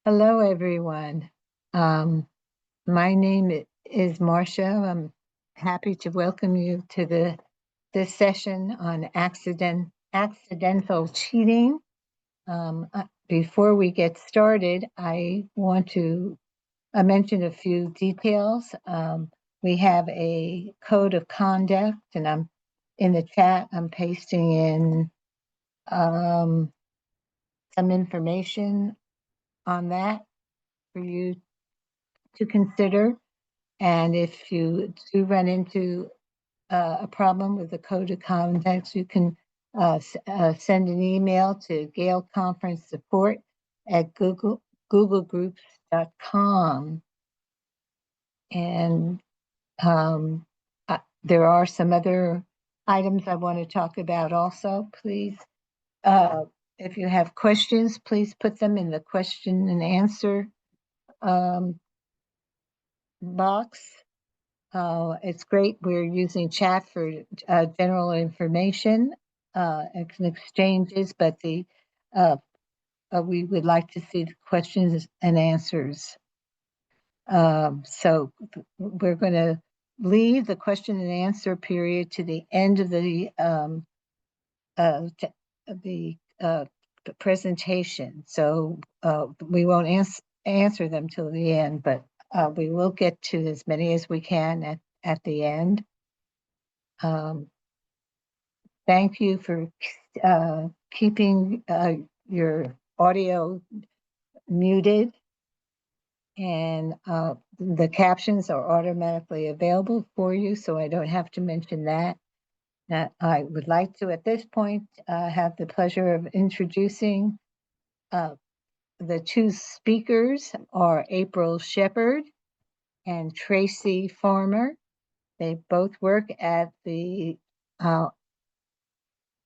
Hello, everyone. Um, my name is Marcia. I'm happy to welcome you to this session on accidental cheating. Before we get started, I want to mention a few details. We have a code of conduct, and I'm in the chat. I'm pasting in some information on that for you to consider. And if you do run into a problem with the code of conduct, you can send an email to Gale Conference Support at googlegroups.com. And there are some other items I want to talk about also. Please, if you have questions, please put them in the question and answer box. It's great. We're using chat for general information and exchanges, but we would like to see the questions and answers. So we're going to leave the question and answer period to the end of the presentation. So we won't answer them till the end, but we will get to as many as we can at the end. Thank you for keeping your audio muted, and the captions are automatically available for you, so I don't have to mention that. I would like to, at this point, have the pleasure of introducing the two speakers are April Sheppard and Tracy Farmer. They both work at the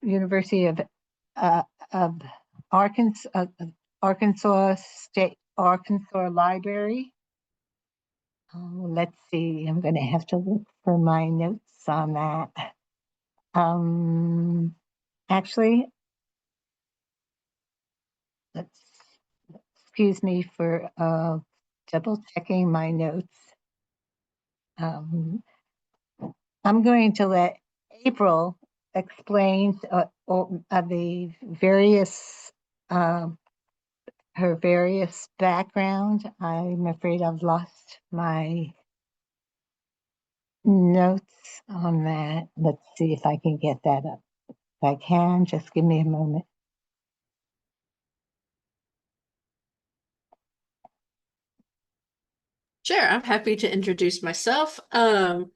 University of Arkansas, Arkansas Library. Let's see, I'm going to have to look for my notes on that. Actually, excuse me for double checking my notes. I'm going to let April explain the various her various background. I'm afraid I've lost my notes on that. Let's see if I can get that up. If I can, just give me a moment. Sure, I'm happy to introduce myself. My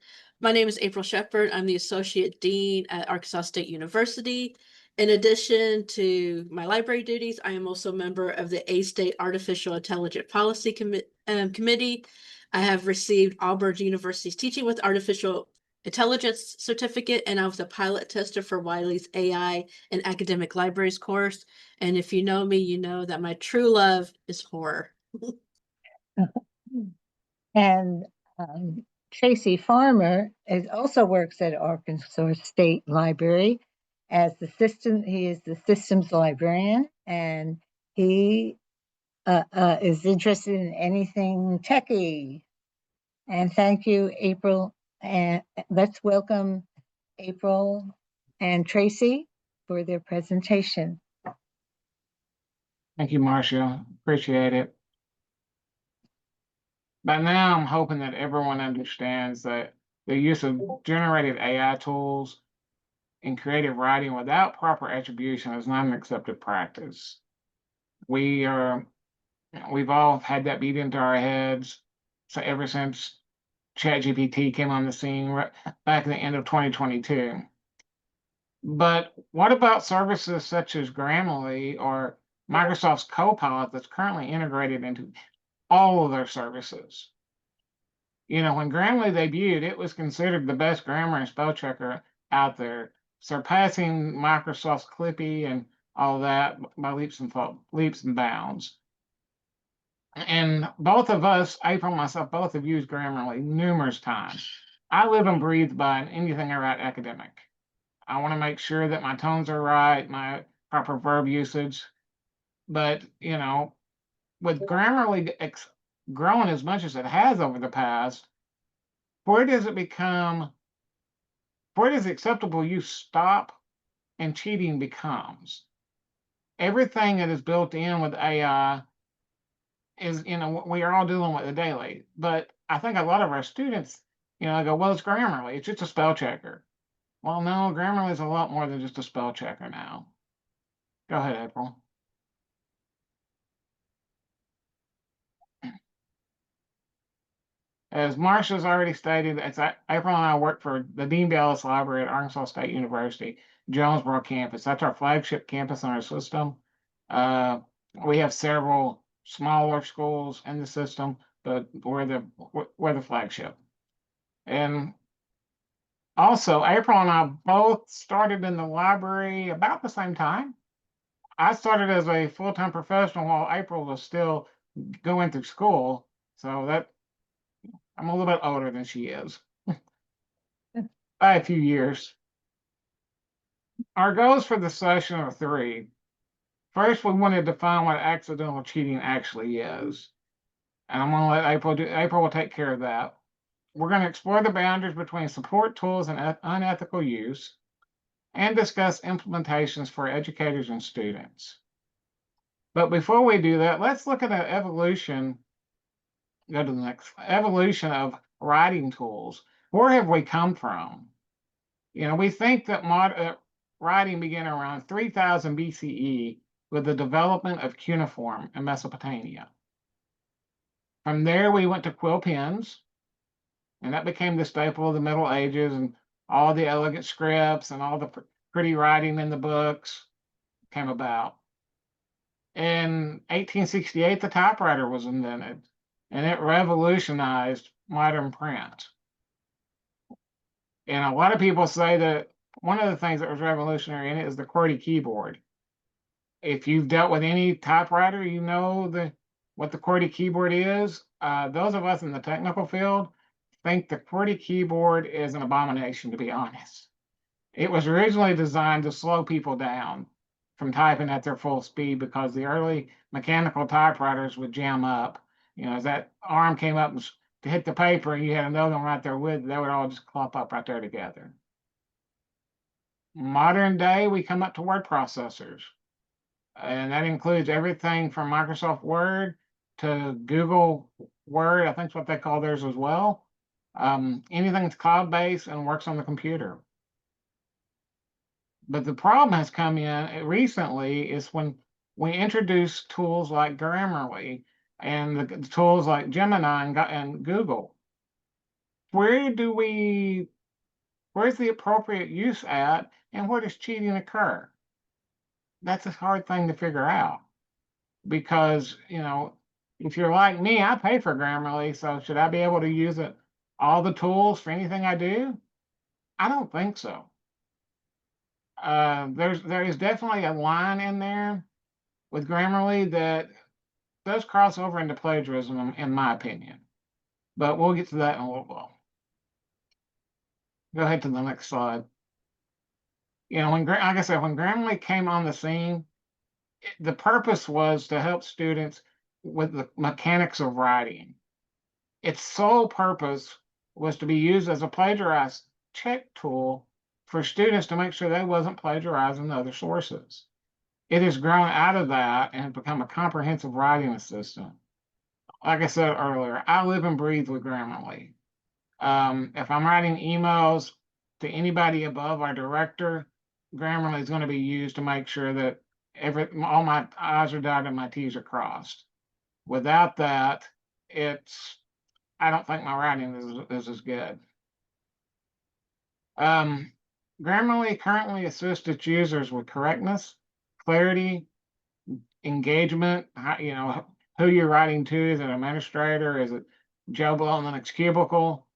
name is April Sheppard. I'm the Associate Dean at Arkansas State University. In addition to my library duties, I am also a member of the A-State Artificial Intelligence Policy Committee. I have received Auburn University's Teaching with Artificial Intelligence certificate, and I was a pilot tester for Wiley's AI and Academic Libraries course. And if you know me, you know that my true love is horror. And Tracy Farmer also works at Arkansas State Library as he is the systems librarian, and he is interested in anything techie. And thank you, April. And let's welcome April and Tracy for their presentation. Thank you, Marcia. Appreciate it. By now, I'm hoping that everyone understands that the use of generative AI tools in creative writing without proper attribution is not an accepted practice. We've all had that beat into our heads. So ever since ChatGPT came on the scene back at the end of 2022. But what about services such as Grammarly or Microsoft's Copilot that's currently integrated into all of their services? You know, when Grammarly debuted, it was considered the best grammar and spell checker out there, surpassing Microsoft's Clippy and all that by leaps and bounds. And both of us, April and myself, both have used Grammarly numerous times. I live and breathe by anything I write academic. I want to make sure that my tones are right, my proper verb usage. But, you know, with Grammarly growing as much as it has over the past, where does acceptable use stop and cheating becomes? Everything that is built in with AI is, we are all dealing with it daily. But I think a lot of our students, go, well, it's Grammarly, it's just a spell checker. Well, no, Grammarly is a lot more than just a spell checker now. Go ahead, April. As Marsha's already stated, April and I work for the Dean Bellis Library at Arkansas State University, Jonesboro campus. That's our flagship campus in our system. We have several smaller schools in the system, but we're the flagship. And also, April and I both started in the library about the same time. I started as a full-time professional while April was still going through school. So that I'm a little bit older than she is by a few years. Our goals for the session are 3. First, we want to define what accidental cheating actually is. And I'm going to let April do. April will take care of that. We're going to explore the boundaries between support tools and unethical use, and discuss implementations for educators and students. But before we do that, let's look at an evolution. Go to the next. Evolution of writing tools. Where have we come from? We think that writing began around 3000 BCE with the development of cuneiform in Mesopotamia. From there, we went to quill pens, and that became the staple of the Middle Ages, and all the elegant scripts and all the pretty writing in the books came about. In 1868, the typewriter was invented, and it revolutionized modern print. And a lot of people say that one of the things that was revolutionary in it is the QWERTY keyboard. If you've dealt with any typewriter, you know what the QWERTY keyboard is. Those of us in the technical field think the QWERTY keyboard is an abomination, to be honest. It was originally designed to slow people down from typing at their full speed, because the early mechanical typewriters would jam up. As that arm came up to hit the paper, and you had another one right there with it, they would all just clump up right there together. Modern day, we come up to word processors, and that includes everything from Microsoft Word to Google Word. I think that's what they call theirs as well. Anything that's cloud-based and works on the computer. But the problem has come in recently is when we introduce tools like Grammarly and the tools like Gemini and Google. Where's the appropriate use at, and where does cheating occur? That's a hard thing to figure out, because, if you're like me, I pay for Grammarly, so should I be able to use all the tools for anything I do? I don't think so. There is definitely a line in there with Grammarly that does cross over into plagiarism, in my opinion. But we'll get to that in a little while. Go ahead to the next slide. Like I said, when Grammarly came on the scene, the purpose was to help students with the mechanics of writing. Its sole purpose was to be used as a plagiarized check tool for students to make sure they wasn't plagiarizing other sources. It has grown out of that and become a comprehensive writing assistant. Like I said earlier, I live and breathe with Grammarly. If I'm writing emails to anybody above our director, Grammarly is going to be used to make sure that all my I's are dotted and my T's are crossed. Without that, I don't think my writing is as good. Grammarly currently assists its users with correctness, clarity, engagement. Who you're writing to. Is it an administrator? Is it Joe Blow in the next cubicle?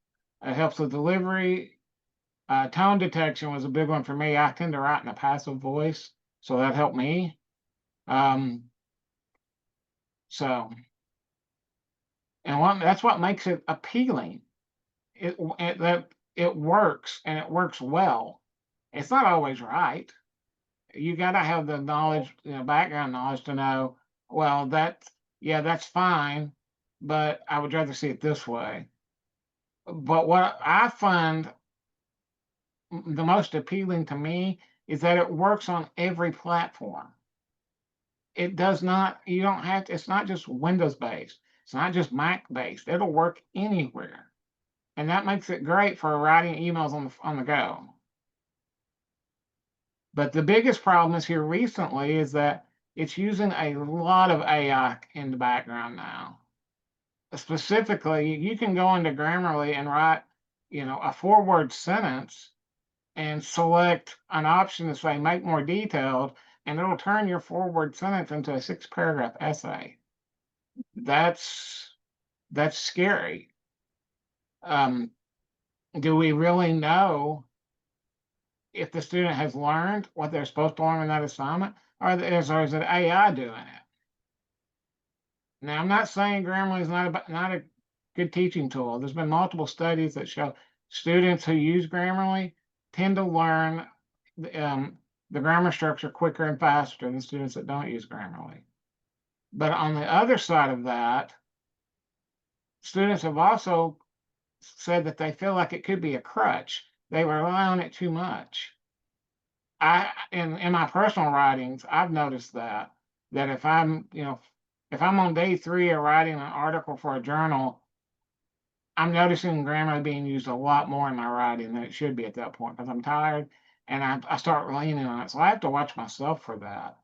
It helps with delivery. Tone detection was a big one for me. I tend to write in a passive voice, so that helped me. That's what makes it appealing. It works, and it works well. It's not always right. You got to have the knowledge, background knowledge to know, well, that, yeah, that's fine, but I would rather see it this way. But what I find the most appealing to me is that it works on every platform. It does not, you don't have to, it's not just Windows based, it's not just Mac based, it'll work anywhere. And that makes it great for writing emails on the go. But the biggest problem is here recently is that it's using a lot of AI in the background now. Specifically, you can go into Grammarly and write, a 4-word sentence and select an option to say make more detailed, and it'll turn your 4-word sentence into a 6-paragraph essay. That's scary. Do we really know if the student has learned what they're supposed to learn in that assignment, or is it AI doing it? Now, I'm not saying Grammarly is not a good teaching tool. There's been multiple studies that show students who use Grammarly tend to learn the grammar structure quicker and faster than students that don't use Grammarly. But on the other side of that, students have also said that they feel like it could be a crutch. They rely on it too much. In my personal writings, I've noticed that if I'm on day 3 of writing an article for a journal, I'm noticing Grammarly being used a lot more in my writing than it should be at that point, because I'm tired and I start leaning on it. So I have to watch myself for that.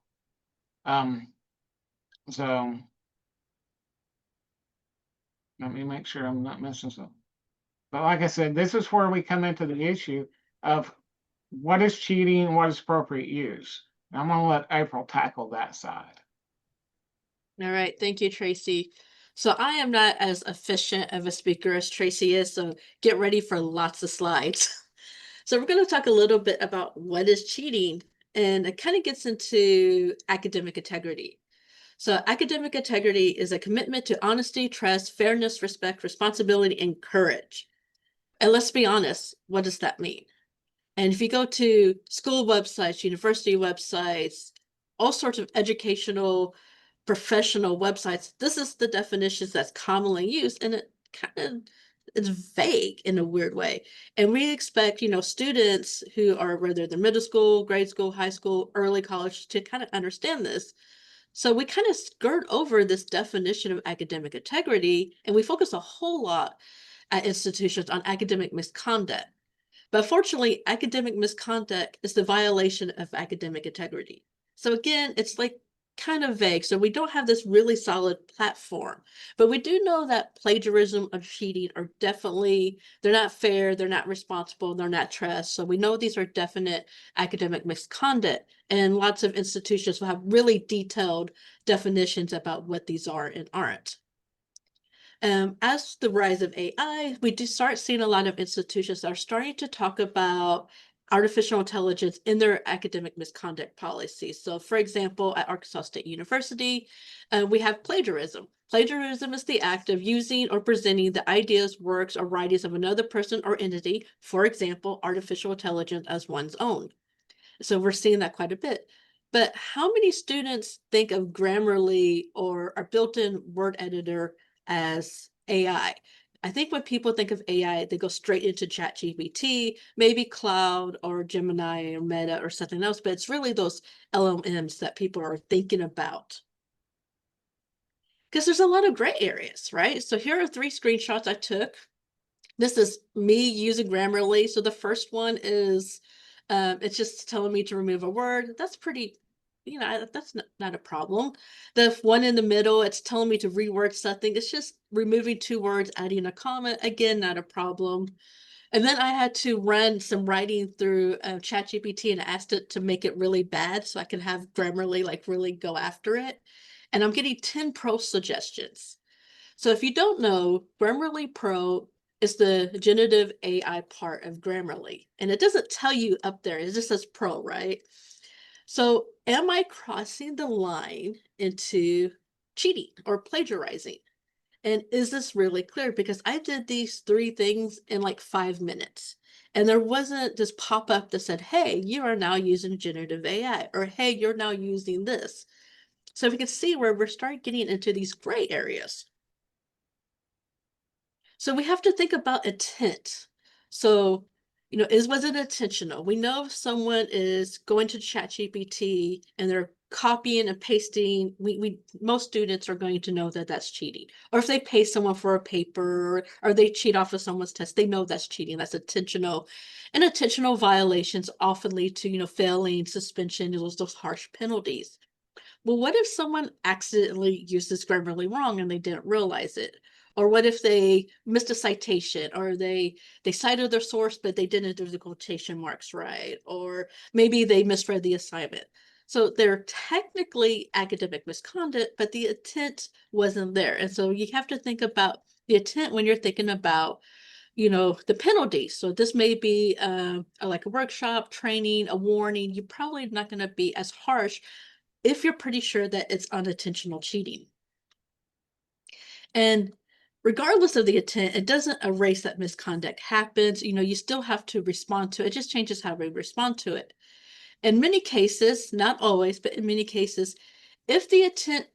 So let me make sure I'm not missing something. But like I said, this is where we come into the issue of what is cheating and what is appropriate use. And I'm going to let April tackle that side. All right, thank you, Tracy. So I am not as efficient of a speaker as Tracy is, so get ready for lots of slides. So we're going to talk a little bit about what is cheating, and it kind of gets into academic integrity. So academic integrity is a commitment to honesty, trust, fairness, respect, responsibility, and courage. And let's be honest, what does that mean? And if you go to school websites, university websites, all sorts of educational, professional websites, this is the definitions that's commonly used, and it kind of it's vague in a weird way. And we expect, students who are whether they're middle school, grade school, high school, early college to kind of understand this. So we kind of skirt over this definition of academic integrity, and we focus a whole lot at institutions on academic misconduct. But fortunately, academic misconduct is the violation of academic integrity. So again, it's like kind of vague. So we don't have this really solid platform, but we do know that plagiarism or cheating are definitely, they're not fair, they're not responsible, they're not trust. So we know these are definite academic misconduct, and lots of institutions will have really detailed definitions about what these are and aren't. As the rise of AI, we do start seeing a lot of institutions that are starting to talk about artificial intelligence in their academic misconduct policies. So for example, at Arkansas State University, we have plagiarism. Plagiarism is the act of using or presenting the ideas, works, or writings of another person or entity, for example, artificial intelligence, as one's own. So we're seeing that quite a bit. But how many students think of Grammarly or our built-in word editor as AI? I think when people think of AI, they go straight into ChatGPT, maybe Cloud or Gemini or Meta or something else, but it's really those LLMs that people are thinking about. Because there's a lot of gray areas, right? So here are 3 screenshots I took. This is me using Grammarly. So the first one is, it's just telling me to remove a word. That's pretty, that's not a problem. The one in the middle, it's telling me to reword something. It's just removing 2 words, adding a comma. Again, not a problem. And then I had to run some writing through ChatGPT and asked it to make it really bad so I could have Grammarly like really go after it. And I'm getting 10 pro suggestions. So if you don't know, Grammarly Pro is the generative AI part of Grammarly. And it doesn't tell you up there, it just says Pro, right? So am I crossing the line into cheating or plagiarizing? And is this really clear? Because I did these 3 things in like 5 minutes. And there wasn't this pop-up that said, hey, you are now using generative AI, or hey, you're now using this. So we can see where we're starting getting into these gray areas. So we have to think about intent. So, was it intentional? We know if someone is going to ChatGPT and they're copying and pasting, most students are going to know that that's cheating. Or if they pay someone for a paper or they cheat off of someone's test, they know that's cheating. That's intentional. And intentional violations often lead to, failing, suspension, those harsh penalties. Well, what if someone accidentally used this Grammarly wrong and they didn't realize it? Or what if they missed a citation, or they cited their source, but they didn't do the quotation marks right, or maybe they misread the assignment. So they're technically academic misconduct, but the intent wasn't there. And so you have to think about the intent when you're thinking about, the penalties. So this may be like a workshop, training, a warning. You're probably not going to be as harsh if you're pretty sure that it's unintentional cheating. And regardless of the intent, it doesn't erase that misconduct happens. You still have to respond to it. It just changes how we respond to it. In many cases, not always, but in many cases, if the intent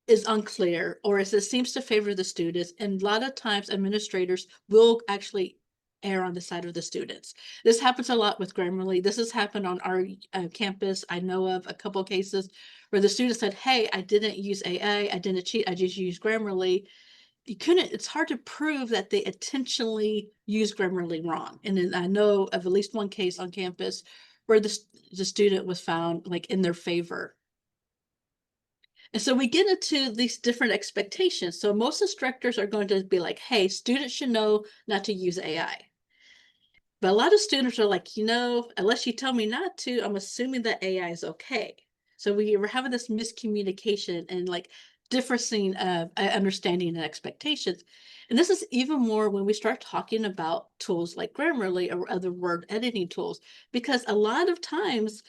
is unclear or as it seems to favor the students, and a lot of times administrators will actually err on the side of the students. This happens a lot with Grammarly. This has happened on our campus. I know of a couple of cases where the student said, hey, I didn't use AI, I didn't cheat, I just used Grammarly. It's hard to prove that they intentionally used Grammarly wrong. And then I know of at least one case on campus where the student was found like in their favor. And so we get into these different expectations. So most instructors are going to be like, hey, students should know not to use AI. But a lot of students are like, unless you tell me not to, I'm assuming that AI is okay. So we're having this miscommunication and like differencing of understanding and expectations. And this is even more when we start talking about tools like Grammarly or other word editing tools, because a lot of times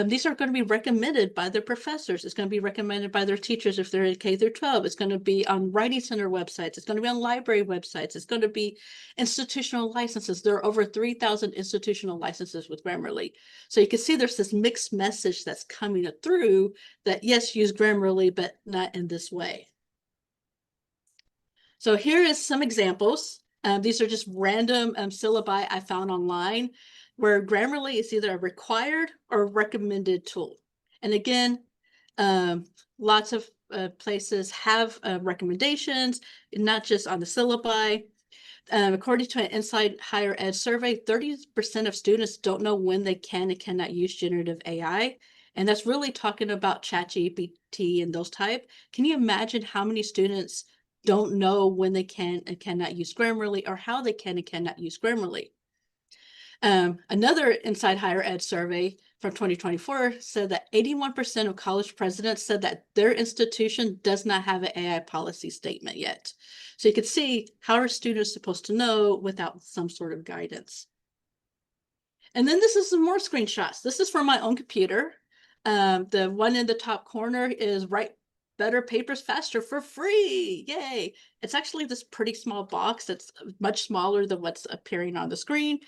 these are going to be recommended by their professors. It's going to be recommended by their teachers if they're in K through 12. It's going to be on writing center websites. It's going to be on library websites. It's going to be institutional licenses. There are over 3,000 institutional licenses with Grammarly. So you can see there's this mixed message that's coming through that, yes, use Grammarly, but not in this way. So here is some examples. These are just random syllabi I found online where Grammarly is either a required or recommended tool. And again, lots of places have recommendations, not just on the syllabi. According to an Inside Higher Ed survey, 30% of students don't know when they can and cannot use generative AI. And that's really talking about ChatGPT and those type. Can you imagine how many students don't know when they can and cannot use Grammarly, or how they can and cannot use Grammarly? Another Inside Higher Ed survey from 2024 said that 81% of college presidents said that their institution does not have an AI policy statement yet. So you can see, how are students supposed to know without some sort of guidance? And then this is some more screenshots. This is from my own computer. The one in the top corner is Write Better Papers Faster for free. Yay. It's actually this pretty small box that's much smaller than what's appearing on the screen.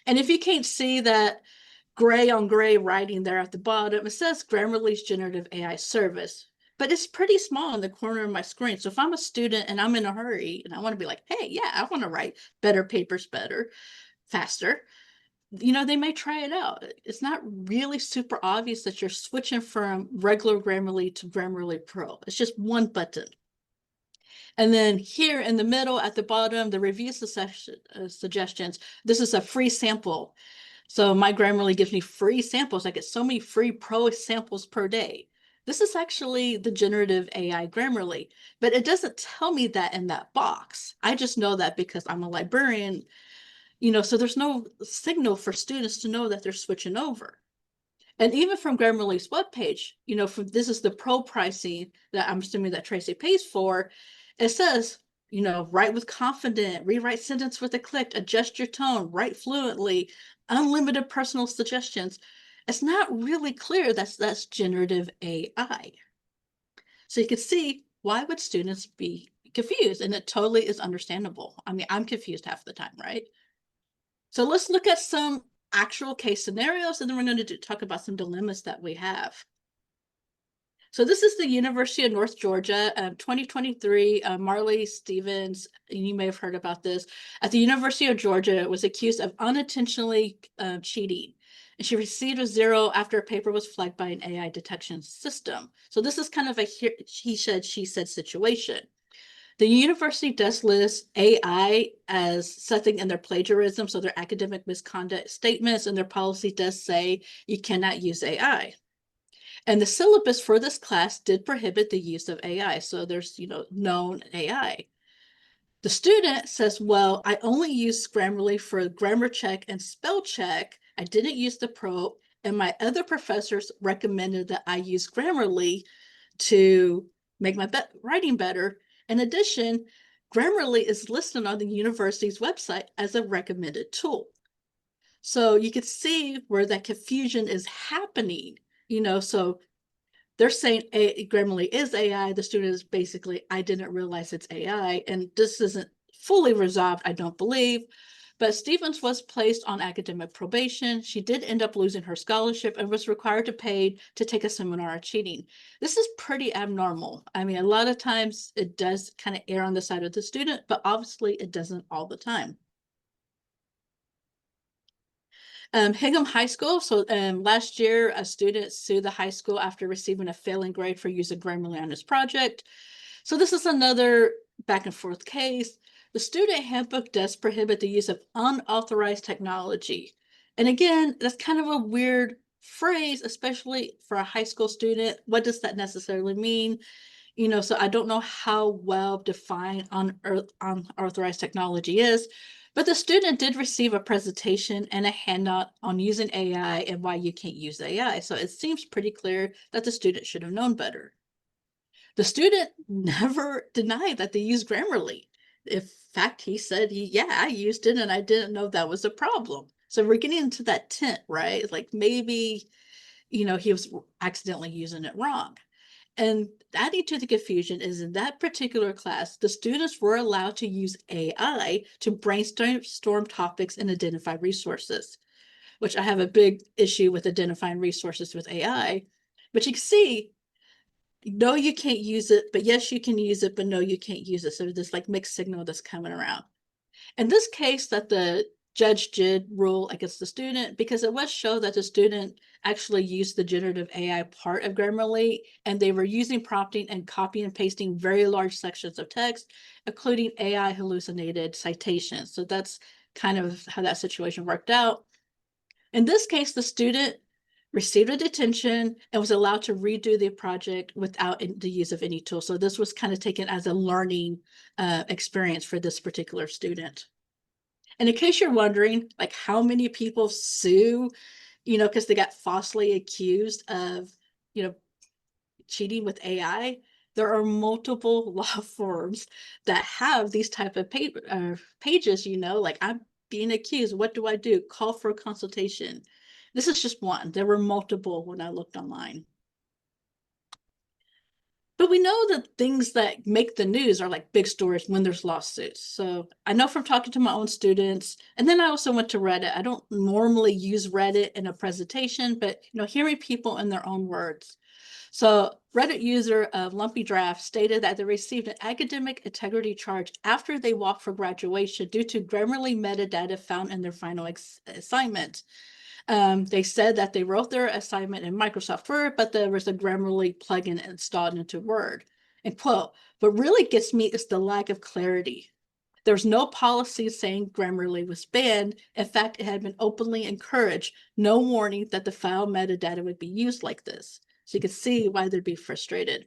And if you can't see that gray on gray writing there at the bottom, it says Grammarly's generative AI service, but it's pretty small in the corner of my screen. So if I'm a student and I'm in a hurry and I want to be like, hey, yeah, I want to write better papers faster, they may try it out. It's not really super obvious that you're switching from regular Grammarly to Grammarly Pro. It's just one button. And then here in the middle at the bottom, the review suggestions. This is a free sample. So my Grammarly gives me free samples. I get so many free pro samples per day. This is actually the generative AI Grammarly, but it doesn't tell me that in that box. I just know that because I'm a librarian, so there's no signal for students to know that they're switching over. And even from Grammarly's webpage, this is the pro pricing that I'm assuming that Tracy pays for. It says, write with confidence, rewrite sentence with a click, adjust your tone, write fluently, unlimited personal suggestions. It's not really clear that's generative AI. So you can see, why would students be confused? And it totally is understandable. I mean, I'm confused half the time, right? So let's look at some actual case scenarios, and then we're going to talk about some dilemmas that we have. So this is the University of North Georgia, 2023. Marley Stevens, and you may have heard about this, at the University of Georgia was accused of unintentionally cheating. And she received a 0 after a paper was flagged by an AI detection system. So this is kind of a he said, she said situation. The university does list AI as something in their plagiarism, so their academic misconduct statements, and their policy does say you cannot use AI. And the syllabus for this class did prohibit the use of AI. So there's, known AI. The student says, well, I only use Grammarly for grammar check and spell check. I didn't use the Pro, and my other professors recommended that I use Grammarly to make my writing better. In addition, Grammarly is listed on the university's website as a recommended tool. So you could see where that confusion is happening, so they're saying Grammarly is AI. The student is basically, I didn't realize it's AI. And this isn't fully resolved, I don't believe. But Stevens was placed on academic probation. She did end up losing her scholarship and was required to pay to take a seminar on cheating. This is pretty abnormal. I mean, a lot of times it does kind of err on the side of the student, but obviously it doesn't all the time. Hingham High School. So last year, a student sued the high school after receiving a failing grade for using Grammarly on his project. So this is another back and forth case. The student handbook does prohibit the use of unauthorized technology. And again, that's kind of a weird phrase, especially for a high school student. What does that necessarily mean? So I don't know how well defined unauthorized technology is, but the student did receive a presentation and a handout on using AI and why you can't use AI. So it seems pretty clear that the student should have known better. The student never denied that they used Grammarly. In fact, he said, yeah, I used it and I didn't know that was a problem. So we're getting into that tent, right? Like maybe, he was accidentally using it wrong. And adding to the confusion is in that particular class, the students were allowed to use AI to brainstorm topics and identify resources, which I have a big issue with identifying resources with AI. But you can see, no, you can't use it, but yes, you can use it, but no, you can't use it. So this like mixed signal that's coming around. In this case that the judge did rule against the student because it was shown that the student actually used the generative AI part of Grammarly, and they were using prompting and copying and pasting very large sections of text, including AI hallucinated citations. So that's kind of how that situation worked out. In this case, the student received a detention and was allowed to redo the project without the use of any tool. So this was kind of taken as a learning experience for this particular student. And in case you're wondering, like how many people sue, because they got falsely accused of, cheating with AI, there are multiple law firms that have these type of pages, like I'm being accused. What do I do? Call for a consultation. This is just one. There were multiple when I looked online. But we know that things that make the news are like big stories when there's lawsuits. So I know from talking to my own students, and then I also went to Reddit. I don't normally use Reddit in a presentation, but hearing people in their own words. So Reddit user of Lumpy Draft stated that they received an academic integrity charge after they walked for graduation due to Grammarly metadata found in their final assignment. They said that they wrote their assignment in Microsoft Word, but there was a Grammarly plugin installed into Word. And quote, what really gets me is the lack of clarity. There's no policy saying Grammarly was banned. In fact, it had been openly encouraged, no warning that the file metadata would be used like this. So you can see why they'd be frustrated.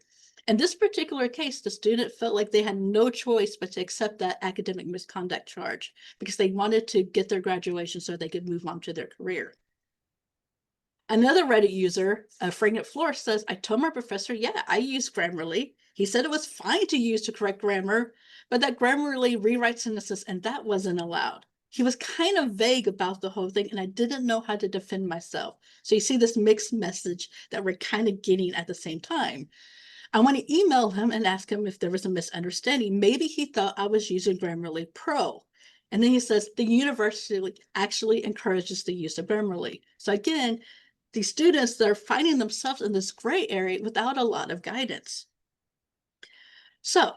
In this particular case, the student felt like they had no choice but to accept that academic misconduct charge because they wanted to get their graduation so they could move on to their career. Another Reddit user, Fragrant Floor, says, I told my professor, yeah, I use Grammarly. He said it was fine to use to correct grammar, but that Grammarly rewrites sentences and that wasn't allowed. He was kind of vague about the whole thing and I didn't know how to defend myself. So you see this mixed message that we're kind of getting at the same time. I want to email him and ask him if there was a misunderstanding. Maybe he thought I was using Grammarly Pro. And then he says, the university actually encourages the use of Grammarly. So again, these students that are finding themselves in this gray area without a lot of guidance. So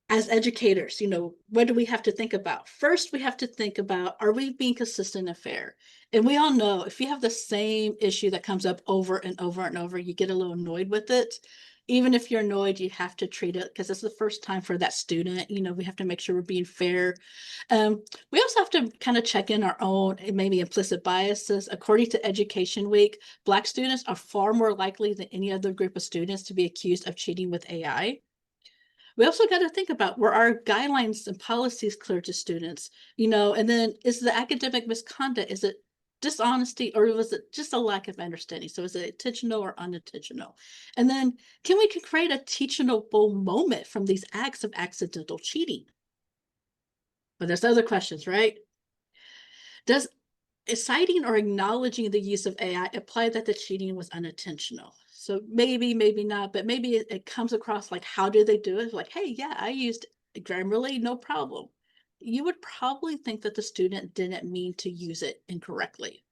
as educators, what do we have to think about? First, we have to think about, are we being consistent and fair? And we all know if you have the same issue that comes up over and over and over, you get a little annoyed with it. Even if you're annoyed, you have to treat it because it's the first time for that student. We have to make sure we're being fair. We also have to kind of check in our own maybe implicit biases. According to Education Week, Black students are far more likely than any other group of students to be accused of cheating with AI. We also got to think about, were our guidelines and policies clear to students? And then is the academic misconduct, is it dishonesty, or was it just a lack of understanding? So is it intentional or unintentional? And then can we create a teachable moment from these acts of accidental cheating? But there's other questions, right? Does citing or acknowledging the use of AI imply that the cheating was unintentional? So maybe, maybe not, but maybe it comes across like, how did they do it? Like, hey, yeah, I used Grammarly, no problem. You would probably think that the student didn't mean to use it incorrectly.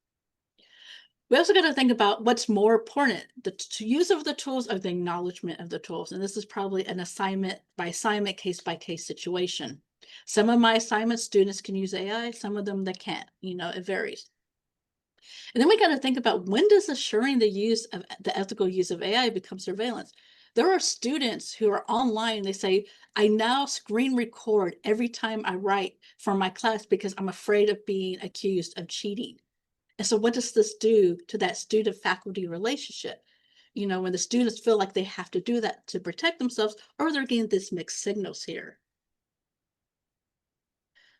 We also got to think about what's more important, the use of the tools or the acknowledgement of the tools. And this is probably an assignment by assignment, case by case situation. Some of my assignment students can use AI, some of them they can't, it varies. And then we got to think about, when does assuring the ethical use of AI become surveillance? There are students who are online, they say, I now screen record every time I write for my class because I'm afraid of being accused of cheating. And so what does this do to that student-faculty relationship? When the students feel like they have to do that to protect themselves, or they're getting this mixed signals here.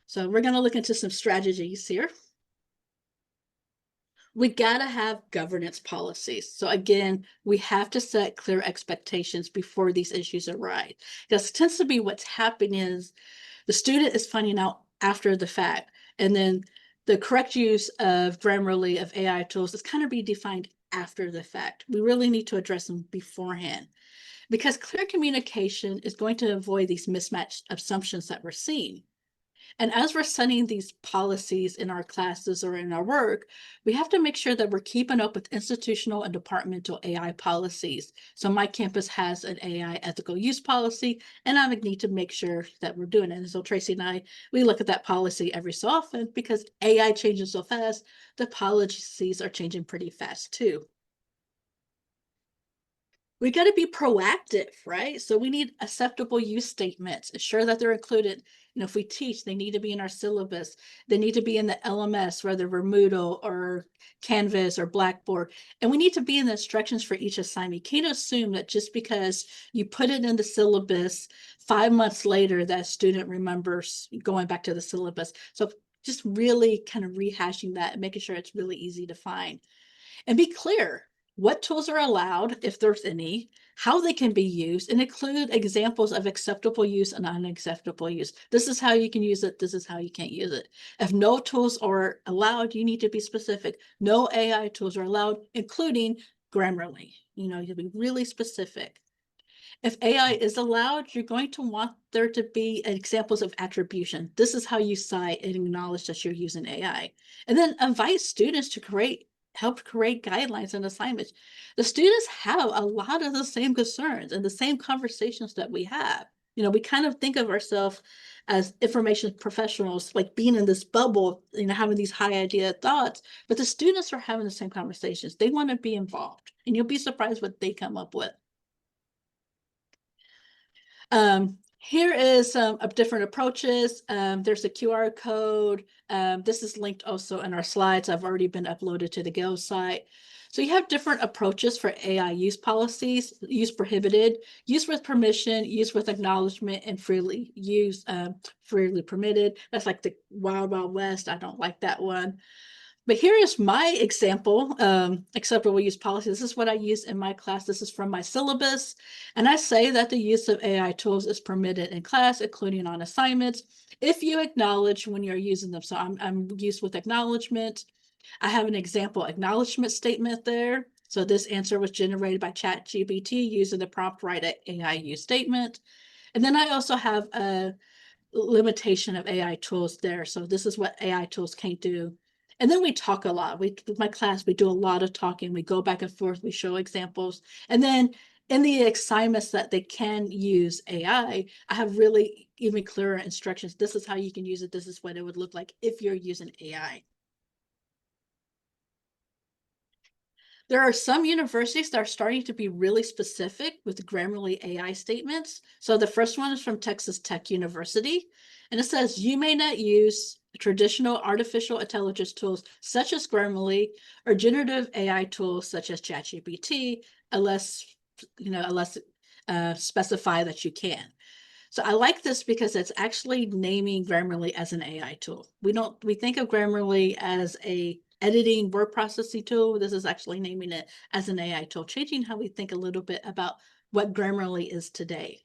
So we're going to look into some strategies here. We got to have governance policies. So again, we have to set clear expectations before these issues arise. Because it tends to be what's happening is the student is finding out after the fact, and then the correct use of Grammarly, of AI tools, is kind of be defined after the fact. We really need to address them beforehand, because clear communication is going to avoid these mismatched assumptions that we're seeing. And as we're setting these policies in our classes or in our work, we have to make sure that we're keeping up with institutional and departmental AI policies. So my campus has an AI ethical use policy, and I would need to make sure that we're doing it. And so Tracy and I, we look at that policy every so often, because AI changes so fast, the policies are changing pretty fast too. We got to be proactive, right? So we need acceptable use statements, ensure that they're included. If we teach, they need to be in our syllabus. They need to be in the LMS, whether we're Moodle or Canvas or Blackboard. And we need to be in the instructions for each assignment. You can't assume that just because you put it in the syllabus, 5 months later, that student remembers going back to the syllabus. So just really kind of rehashing that and making sure it's really easy to find. And be clear what tools are allowed, if there's any, how they can be used, and include examples of acceptable use and unacceptable use. This is how you can use it. This is how you can't use it. If no tools are allowed, you need to be specific. No AI tools are allowed, including Grammarly. You'll be really specific. If AI is allowed, you're going to want there to be examples of attribution. This is how you cite and acknowledge that you're using AI. And then invite students to help create guidelines and assignments. The students have a lot of the same concerns and the same conversations that we have. We kind of think of ourselves as information professionals, like being in this bubble, having these high idea thoughts, but the students are having the same conversations. They want to be involved, and you'll be surprised what they come up with. Here is some different approaches. There's a QR code. This is linked also in our slides. I've already been uploaded to the Go site. So you have different approaches for AI use policies: use prohibited, use with permission, use with acknowledgement, and freely permitted. That's like the Wild Wild West. I don't like that one. But here is my example, acceptable use policy. This is what I use in my class. This is from my syllabus. And I say that the use of AI tools is permitted in class, including on assignments, if you acknowledge when you're using them. So I'm used with acknowledgement. I have an example acknowledgement statement there. So this answer was generated by ChatGPT using the prompt write an AI use statement. And then I also have a limitation of AI tools there. So this is what AI tools can't do. And then we talk a lot. With my class, we do a lot of talking. We go back and forth. We show examples. And then in the assignments that they can use AI, I have really even clearer instructions. This is how you can use it. This is what it would look like if you're using AI. There are some universities that are starting to be really specific with Grammarly AI statements. So the first one is from Texas Tech University, and it says, you may not use traditional artificial intelligence tools such as Grammarly or generative AI tools such as ChatGPT unless specify that you can. So I like this because it's actually naming Grammarly as an AI tool. We think of Grammarly as a editing word processing tool. This is actually naming it as an AI tool, changing how we think a little bit about what Grammarly is today.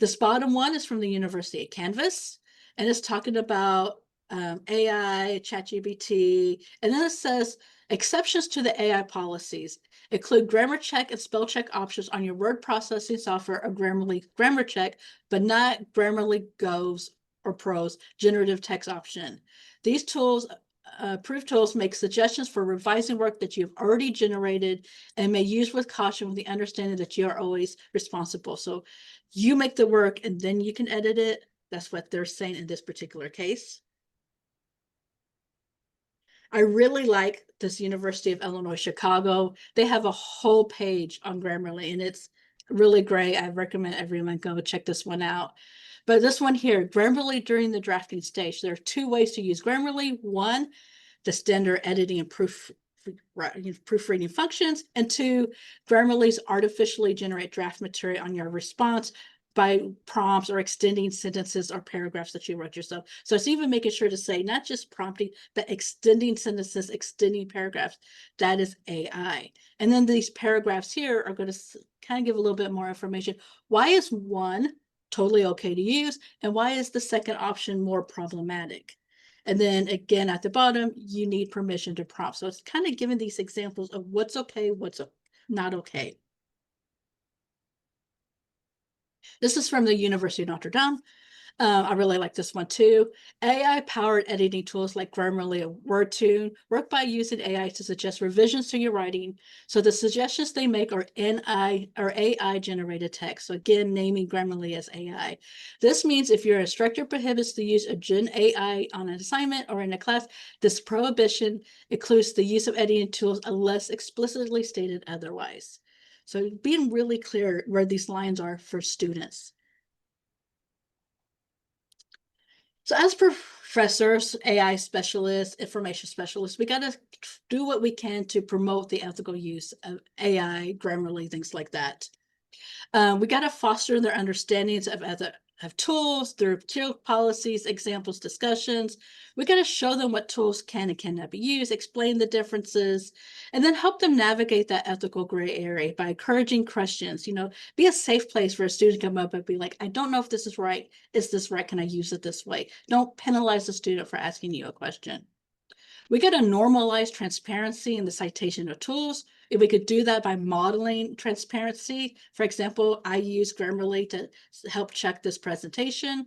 This bottom one is from the University of Kansas, and it's talking about AI, ChatGPT, and then it says exceptions to the AI policies include grammar check and spell check options on your word processing software or Grammarly grammar check, but not Grammarly Go's or Pro's generative text option. These tools, approved tools, make suggestions for revising work that you've already generated and may use with caution with the understanding that you are always responsible. So you make the work and then you can edit it. That's what they're saying in this particular case. I really like this University of Illinois, Chicago. They have a whole page on Grammarly and it's really great. I recommend everyone go check this one out. But this one here, Grammarly during the drafting stage, there are two ways to use Grammarly. One, the standard editing and proofreading functions, and two, Grammarly's artificially generate draft material on your response by prompts or extending sentences or paragraphs that you wrote yourself. So it's even making sure to say not just prompting, but extending sentences, extending paragraphs. That is AI. And then these paragraphs here are going to kind of give a little bit more information. Why is one totally okay to use, and why is the second option more problematic? And then again, at the bottom, you need permission to prompt. So it's kind of giving these examples of what's okay, what's not okay. This is from the University of Notre Dame. I really like this one too. AI-powered editing tools like Grammarly or WordTune work by using AI to suggest revisions to your writing. So the suggestions they make are AI-generated text. So again, naming Grammarly as AI. This means if your instructor prohibits the use of Gen AI on an assignment or in a class, this prohibition includes the use of editing tools unless explicitly stated otherwise. So being really clear where these lines are for students. So as professors, AI specialists, information specialists, we got to do what we can to promote the ethical use of AI, Grammarly, things like that. We got to foster their understandings of tools, their material policies, examples, discussions. We got to show them what tools can and cannot be used, explain the differences, and then help them navigate that ethical gray area by encouraging questions. Be a safe place for a student to come up and be like, I don't know if this is right. Is this right? Can I use it this way? Don't penalize the student for asking you a question. We got to normalize transparency in the citation of tools. If we could do that by modeling transparency, for example, I use Grammarly to help check this presentation.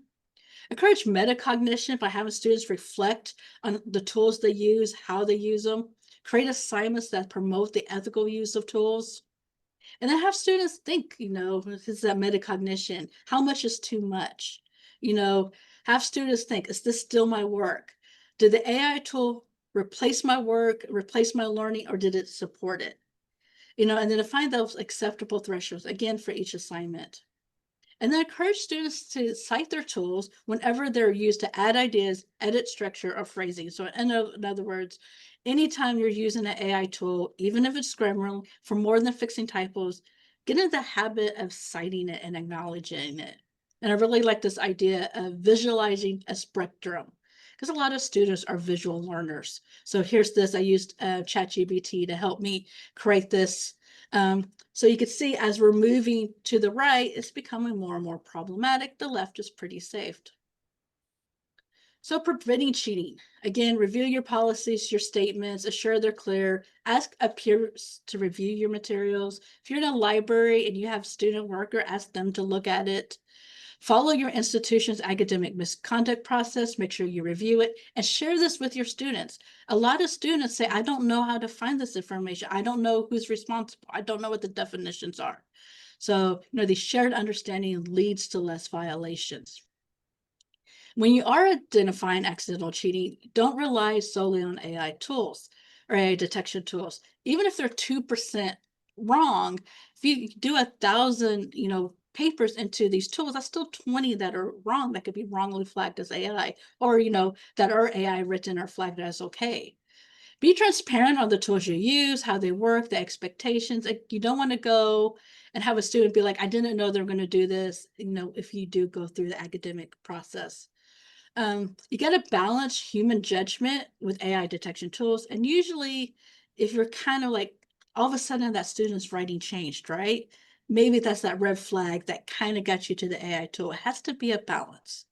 Encourage metacognition by having students reflect on the tools they use, how they use them. Create assignments that promote the ethical use of tools. And then have students think, this is that metacognition. How much is too much? Have students think, is this still my work? Did the AI tool replace my work, replace my learning, or did it support it? And then to find those acceptable thresholds, again, for each assignment. And then encourage students to cite their tools whenever they're used to add ideas, edit structure, or phrasing. So in other words, anytime you're using an AI tool, even if it's Grammarly, for more than fixing typos, get in the habit of citing it and acknowledging it. And I really like this idea of visualizing a spectrum, because a lot of students are visual learners. So here's this, I used ChatGPT to help me create this. So you can see as we're moving to the right, it's becoming more and more problematic. The left is pretty safe. So preventing cheating. Again, review your policies, your statements, assure they're clear. Ask a peer to review your materials. If you're in a library and you have student worker, ask them to look at it. Follow your institution's academic misconduct process, make sure you review it, and share this with your students. A lot of students say, I don't know how to find this information. I don't know who's responsible. I don't know what the definitions are. So, the shared understanding leads to less violations. When you are identifying accidental cheating, don't rely solely on AI tools or AI detection tools. Even if they're 2% wrong, if you do 1,000, papers into these tools, that's still 20 that are wrong, that could be wrongly flagged as AI, or, that are AI written or flagged as okay. Be transparent on the tools you use, how they work, the expectations. You don't want to go and have a student be like, I didn't know they're going to do this, if you do go through the academic process. You got to balance human judgment with AI detection tools. And usually, if you're kind of like, all of a sudden that student's writing changed, right? Maybe that's that red flag that kind of got you to the AI tool. It has to be a balance.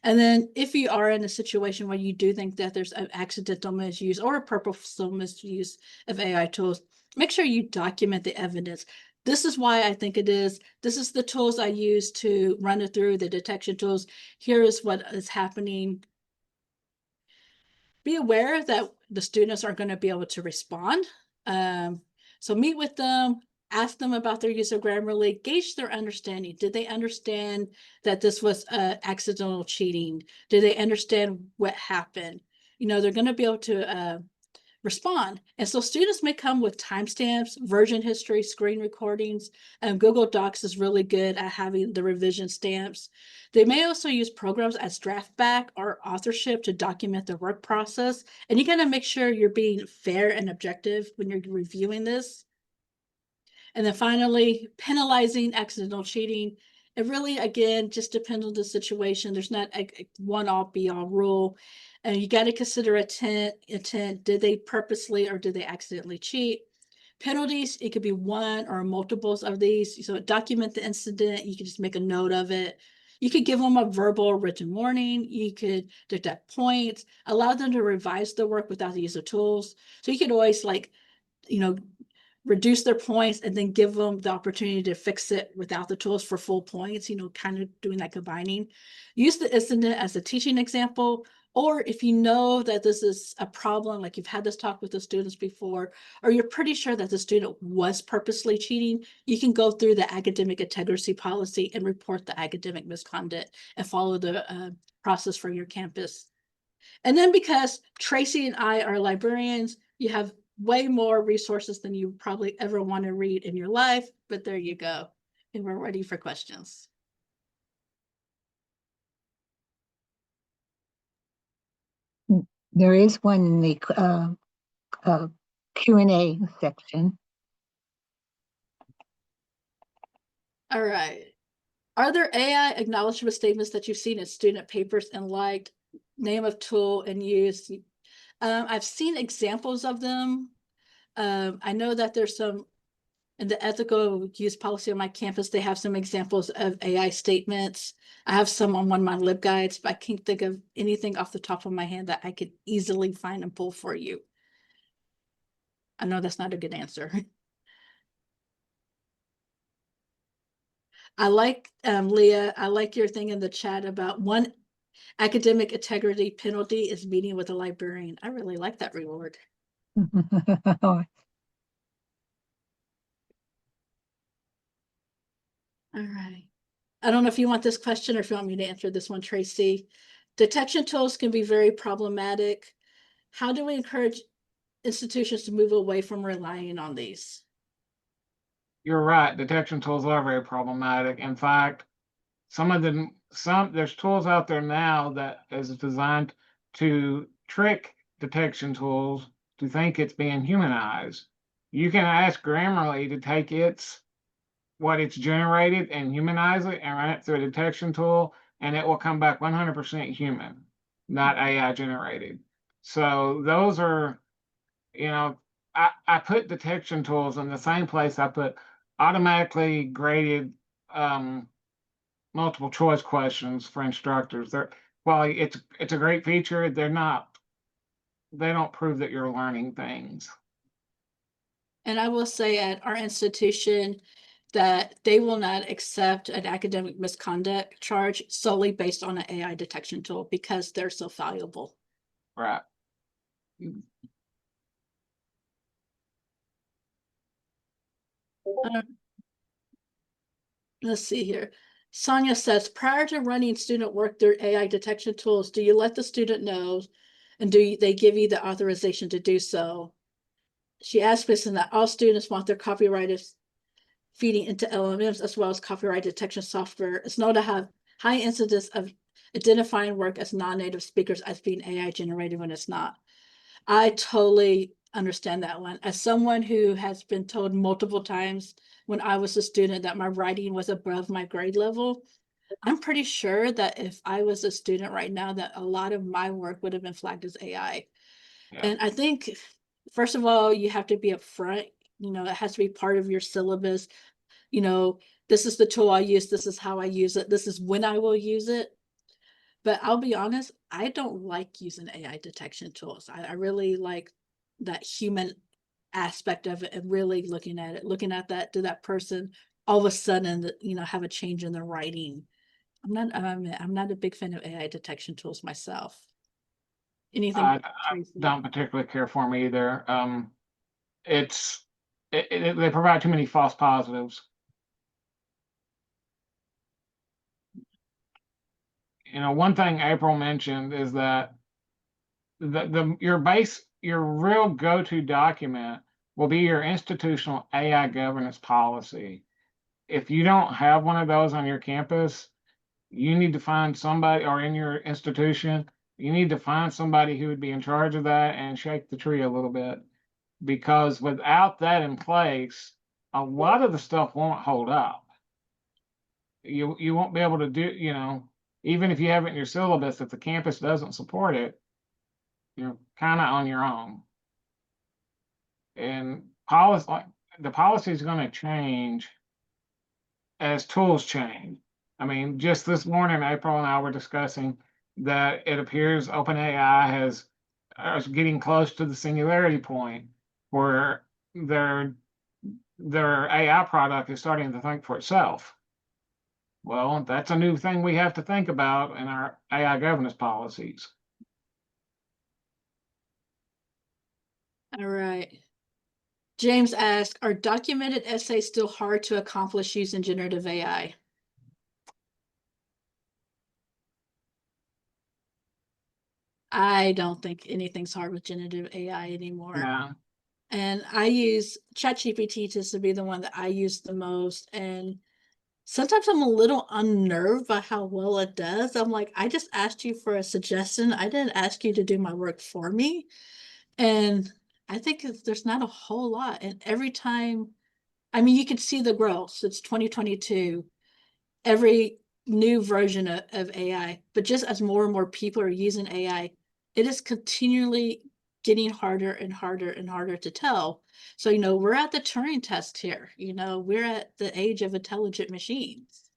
And then if you are in a situation where you do think that there's an accidental misuse or a purposeful misuse of AI tools, make sure you document the evidence. This is why I think it is. This is the tools I use to run it through, the detection tools. Here is what is happening. Be aware that the students aren't going to be able to respond. So meet with them, ask them about their use of Grammarly, gauge their understanding. Did they understand that this was accidental cheating? Did they understand what happened? They're going to be able to respond. And so students may come with timestamps, version history, screen recordings. Google Docs is really good at having the revision stamps. They may also use programs as draftback or authorship to document the work process. And you got to make sure you're being fair and objective when you're reviewing this. And then finally, penalizing accidental cheating. It really, again, just depends on the situation. There's not a one-all be-all rule. And you got to consider intent. Did they purposely or did they accidentally cheat? Penalties, it could be one or multiples of these. So document the incident. You can just make a note of it. You could give them a verbal or written warning. You could deduct points, allow them to revise the work without the use of tools. So you could always reduce their points and then give them the opportunity to fix it without the tools for full points, kind of doing that combining. Use the incident as a teaching example, or if you know that this is a problem, like you've had this talk with the students before, or you're pretty sure that the student was purposely cheating, you can go through the academic integrity policy and report the academic misconduct and follow the process for your campus. And then because Tracy and I are librarians, you have way more resources than you probably ever want to read in your life, but there you go. And we're ready for questions. There is one in the Q&A section. All right. Are there AI acknowledgement statements that you've seen in student papers and liked? Name of tool and use. I've seen examples of them. I know that there's some in the ethical use policy on my campus. They have some examples of AI statements. I have some on one of my LibGuides, but I can't think of anything off the top of my head that I could easily find and pull for you. I know that's not a good answer. I like, Leah, I like your thing in the chat about one academic integrity penalty is meeting with a librarian. I really like that reward. All right. I don't know if you want this question or if you want me to answer this one, Tracy. Detection tools can be very problematic. How do we encourage institutions to move away from relying on these? You're right. Detection tools are very problematic. In fact, there's tools out there now that is designed to trick detection tools to think it's being humanized. You can ask Grammarly to take what it's generated and humanize it and run it through a detection tool, and it will come back 100% human, not AI generated. So those are, I put detection tools in the same place I put automatically graded multiple choice questions for instructors. It's a great feature. They don't prove that you're learning things. And I will say at our institution, that they will not accept an academic misconduct charge solely based on an AI detection tool because they're so valuable. Right. Let's see here. Sonia says, prior to running student work through AI detection tools, do you let the student know and they give you the authorization to do so? She asks this in that all students want their copyrighted feeding into LLMs as well as copyright detection software. It's known to have high incidence of identifying work as non-native speakers as being AI generated when it's not. I totally understand that one. As someone who has been told multiple times when I was a student that my writing was above my grade level, I'm pretty sure that if I was a student right now, that a lot of my work would have been flagged as AI. Yeah. And I think, first of all, you have to be upfront. You know, it has to be part of your syllabus. You know, this is the tool I use. This is how I use it. This is when I will use it. But I'll be honest, I don't like using AI detection tools. I really like that human aspect of it and really looking at it, looking at that, did that person all of a sudden, you know, have a change in their writing? I'm not a big fan of AI detection tools myself. Anything? I Tracy? don't particularly care for them either. They provide too many false positives. You know, one thing April mentioned is that your real go-to document will be your institutional AI governance policy. If you don't have one of those on your campus, you need to find somebody, or in your institution, you need to find somebody who would be in charge of that and shake the tree a little bit. Because without that in place, a lot of the stuff won't hold up. You won't be able to do, you know, even if you have it in your syllabus, if the campus doesn't support it, you're kind of on your own. And the policy is going to change as tools change. I mean, just this morning, April and I were discussing that it appears OpenAI is getting close to the singularity point where their AI product is starting to think for itself. Well, that's a new thing we have to think about in our AI governance policies. All right. James asked, are documented essays still hard to accomplish using generative AI? I don't think anything's hard with generative AI anymore. No. And I use ChatGPT to be the one that I use the most. And sometimes I'm a little unnerved by how well it does. I'm like, I just asked you for a suggestion. I didn't ask you to do my work for me. And I think there's not a whole lot. And every time, I mean, you can see the growth. It's 2022. Every new version of AI, but just as more and more people are using AI, it is continually getting harder and harder and harder to tell. So, you know, we're at the Turing test here. You know, we're at the age of intelligent machines.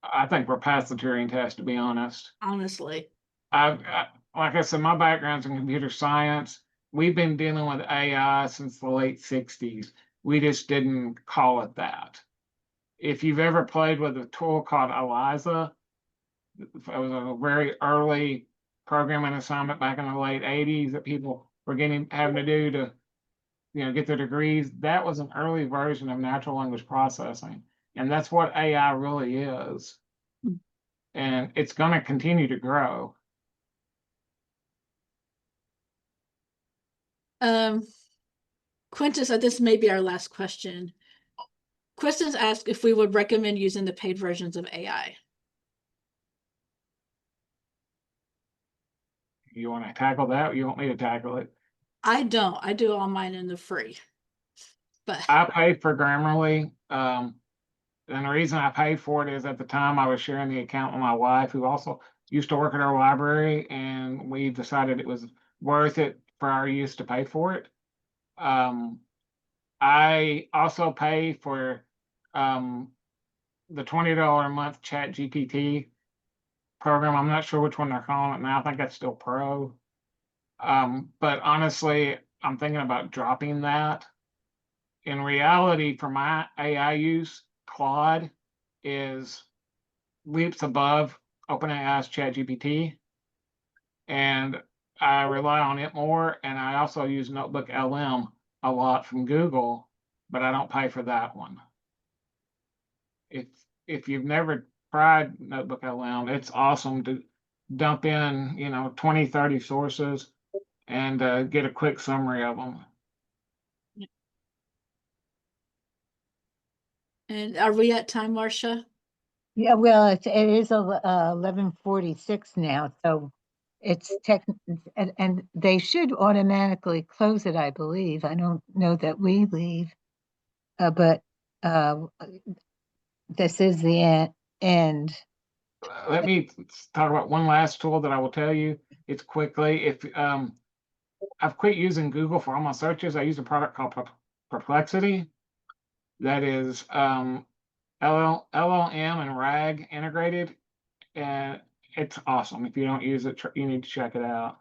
I think we're past the Turing test, to be honest. Honestly. Like I said, my background's in computer science. We've been dealing with AI since the late 60s. We just didn't call it that. If you've ever played with a tool called ELIZA, it was a very early programming assignment back in the late 80s that people were having to do to, you know, get their degrees. That was an early version of natural language processing. And that's what AI really is. And it's going to continue to grow. Quintus, this may be our last question. Quintus asked if we would recommend using the paid versions of AI. You want to tackle that? Or you want me to tackle it? I don't. I do all mine in the free. But I paid for Grammarly. And the reason I paid for it is at the time I was sharing the account with my wife, who also used to work at our library, and we decided it was worth it for our use to pay for it. I also pay for the $20 a month Chat GPT program. I'm not sure which one they're calling it now. I think that's still Pro. But honestly, I'm thinking about dropping that in reality, for my AI use, Claude is leaps above OpenAI's ChatGPT, and I rely on it more. And I also use Notebook LM a lot from Google, but I don't pay for that one. If you've never tried Notebook LM, it's awesome to dump in, 20, 30 sources and get a quick summary of them. And are we at time, Marcia? Yeah, well, it is 11:46 now, so it's and they should automatically close it, I believe. I don't know that we leave, but this is the end. Let me talk about one last tool that I will tell you. It's quickly. If I've quit using Google for all my searches, I use a product called Perplexity. That is LLM and RAG integrated, and it's awesome. If you don't use it, you need to check it out.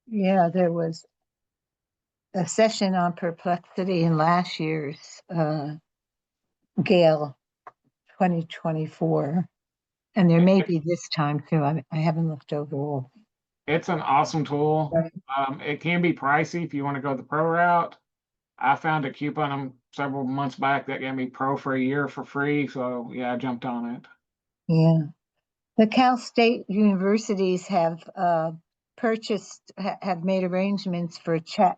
Yeah, there was a session on Perplexity in last year's Gale 2024, and there may be this time too. I haven't looked over all. It's an awesome tool. Right. It can be pricey if you want to go the pro route. I found a coupon several months back that gave me Pro for a year for free. So yeah, I jumped on it. Yeah. The Cal State universities have made arrangements for chat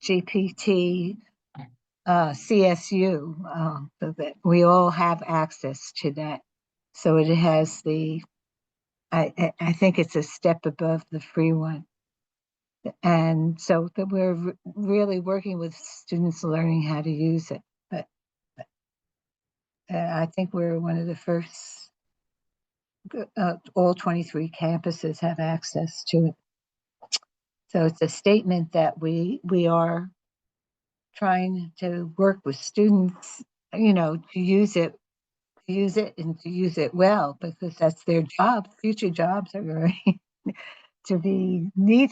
GPT CSU, so that we all have access to that. So it has I think it's a step above the free one. And so that we're really working with students learning how to use it. But I think we're one of the first, all 23 campuses have access to it. So it's a statement that we are trying to work with students, to use it and to use it well, because that's their job. Future jobs are going to need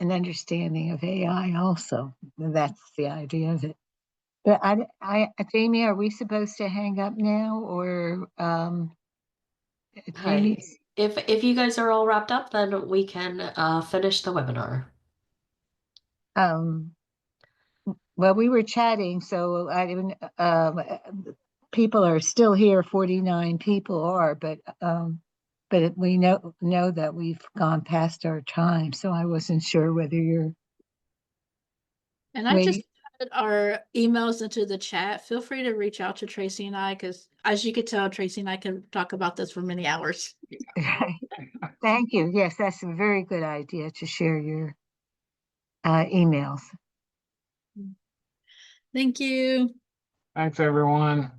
an understanding of AI also. And that's the idea of it. But Jamie, are we supposed to hang up now, or Jamie? Hi. If you guys are all wrapped up, then we can finish the webinar. Well, we were chatting, so I didn't. People are still here. 49 people are, but we know that we've gone past our time, so I wasn't sure whether you're. And I just put our emails into the chat. Feel free to reach out to Tracy and I, because as you can tell, Tracy and I can talk about this for many hours. Thank you. Yes, that's a very good idea to share your emails. Thank you. Thanks, everyone.